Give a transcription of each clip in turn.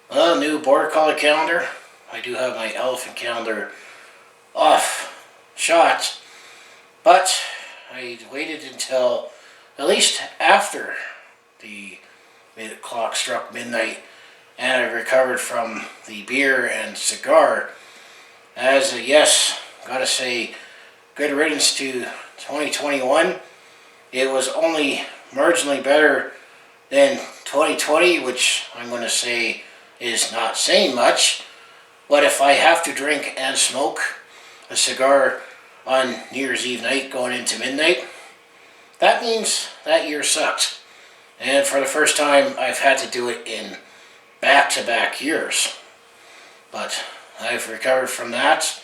Well, new border collie calendar. I do have my elephant calendar off shot, but I waited until at least after the clock struck midnight and I recovered from the beer and cigar. As a yes, gotta say, good riddance to 2021. It was only marginally better than 2020, which I'm going to say is not saying much. But if I have to drink and smoke a cigar on New Year's Eve night going into midnight, that means that year sucked. And for the first time, I've had to do it in back-to-back years. But I've recovered from that.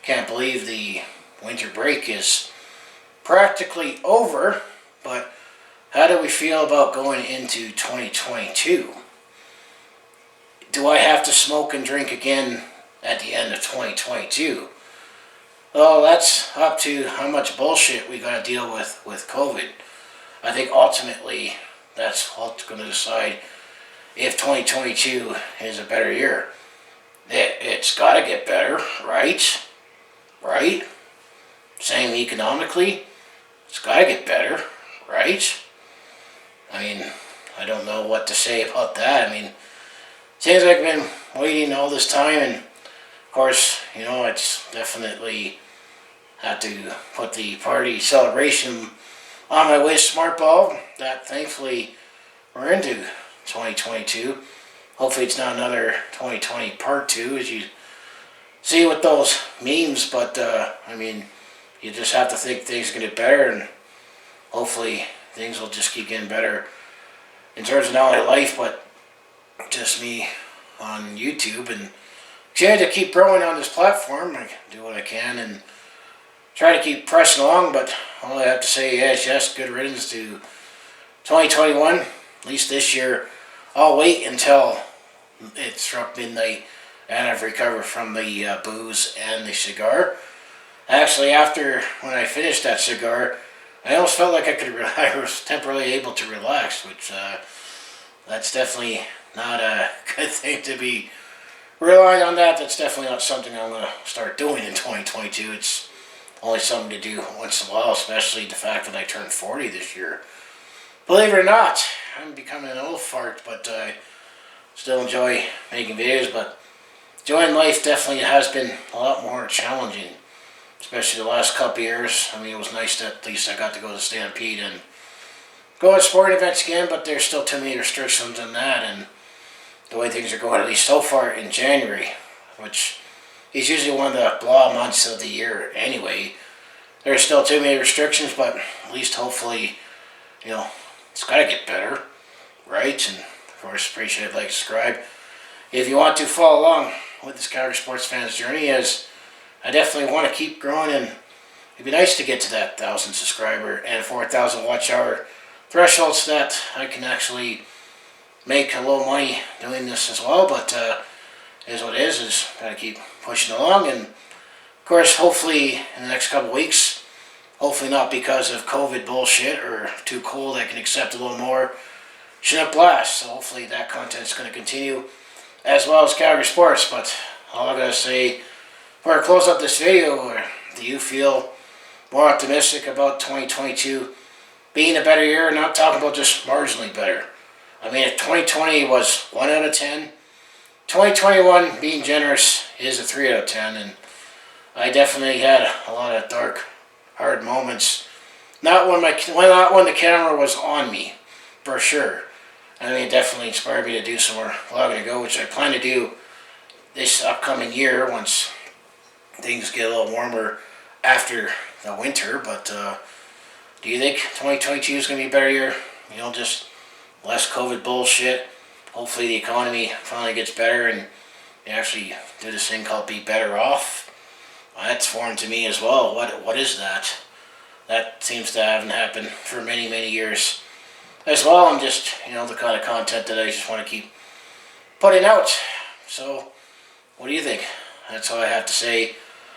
Can't believe the winter break is practically over. But how do we feel about going into 2022? Do I have to smoke and drink again at the end of 2022? Well, that's up to how much bullshit we got to deal with COVID. I think ultimately that's what's going to decide if 2022 is a better year. It's got to get better, right? Right? Same economically, it's got to get better, right? I mean, I don't know what to say about that. I mean, seems like I've been waiting all this time, and of course, it's definitely had to put the party celebration on my wish smart bulb. That thankfully we're into 2022. Hopefully it's not another 2020 part 2 as you see with those memes, but I mean, you just have to think things can get better, and hopefully things will just keep getting better in terms of not only life, but just me on YouTube, and continue to keep growing on this platform. I do what I can and try to keep pressing along, but all I have to say is yes, good riddance to 2021. At least this year, I'll wait until it struck midnight and I've recovered from the booze and the cigar. Actually, after when I finished that cigar, I almost felt like I was temporarily able to relax, which that's definitely not a good thing to be relying on that. That's definitely not something I'm going to start doing in 2022. It's only something to do once in a while, especially the fact that I turned 40 this year. Believe it or not, I'm becoming an old fart, but I still enjoy making videos. But enjoying life definitely has been a lot more challenging, especially the last couple years. I mean, it was nice that at least I got to go to Stampede and go to sporting events again, but there's still too many restrictions on that, and the way things are going, at least so far in January, which is usually one of the blah months of the year anyway. There's still too many restrictions, but at least hopefully, it's got to get better, right? And of course, appreciate, like, subscribe. If you want to follow along with this Calgary sports fans journey, as I definitely want to keep growing, and it'd be nice to get to that 1,000 subscriber and 4,000 watch hour threshold so that I can actually make a little money doing this as well. But is what it is gotta keep pushing along, and of course hopefully in the next couple weeks, hopefully not because of COVID bullshit or too cold, I can accept a little more Chinook blast. So hopefully that content's going to continue, as well as Calgary sports. But all I gotta say before I close up this video, do you feel more optimistic about 2022 being a better year? Not talking about just marginally better. I mean, if 2020 was 1 out of 10, 2021, being generous, is a 3 out of 10. And I definitely had a lot of dark, hard moments. Not when the camera was on me, for sure. I mean, it definitely inspired me to do some more vlogging to go, which I plan to do this upcoming year once things get a little warmer after the winter. But do you think 2022 is going to be a better year? Just less COVID bullshit. Hopefully the economy finally gets better and they actually do this thing called be better off. That's foreign to me as well. What is that? That seems to haven't happened for many, many years as well. I'm just, the kind of content that I just want to keep putting out. So, what do you think? That's all I have to say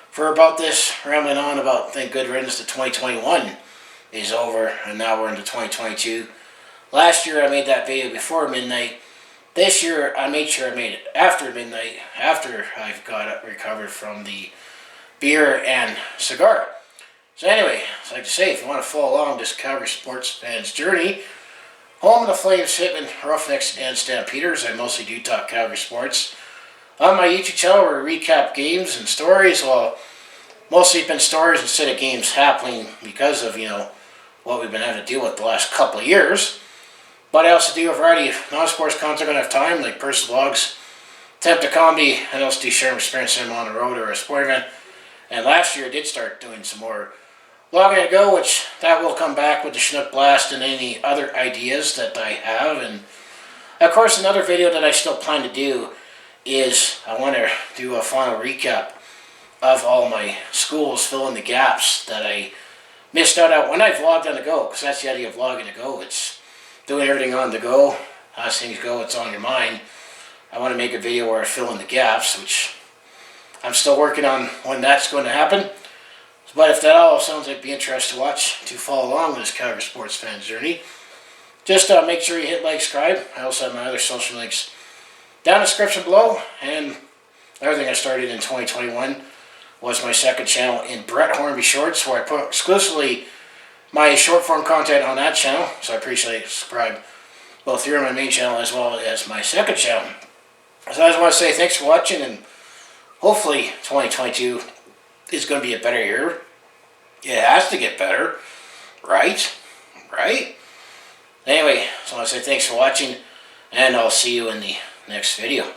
for about this, rambling on about thank good riddance to 2021 is over, and now we're into 2022. Last year I made that video before midnight, this year I made sure I made it after midnight, after I've got recovered from the beer and cigar. So anyway, as I like to say, if you want to follow along this Calgary sports fan's journey, home of the Flames, Hitmen, Roughnecks, and Stampeders, I mostly do talk Calgary sports. On my YouTube channel, where we recap games and stories, well, mostly it's been stories instead of games happening because of, what we've been having to deal with the last couple of years. But I also do a variety of non-sports content when I have time, like personal vlogs, attempt to comedy, and also do sharing experience when I'm on the road or a sport event. And last year I did start doing some more vlogging to go, which that will come back with the Chinook Blast and any other ideas that I have. And of course, another video that I still plan to do is I want to do a final recap of all my schools, fill in the gaps that I missed out on when I vlogged on the go, because that's the idea of vlogging to go. It's doing everything on the go. As things go, it's on your mind. I want to make a video where I fill in the gaps, which I'm still working on when that's going to happen. But if that all sounds like it'd be interesting to watch, to follow along with this Calgary sports fan's journey, just make sure you hit like, subscribe. I also have my other social links down in the description below. And everything I started in 2021 was my second channel in Brett Hornby Shorts, where I put exclusively my short form content on that channel. So I appreciate you subscribe both here on my main channel as well as my second channel. So I just want to say thanks for watching, and hopefully 2022 is going to be a better year. It has to get better, right? Right? Anyway, so I want to say thanks for watching, and I'll see you in the next video.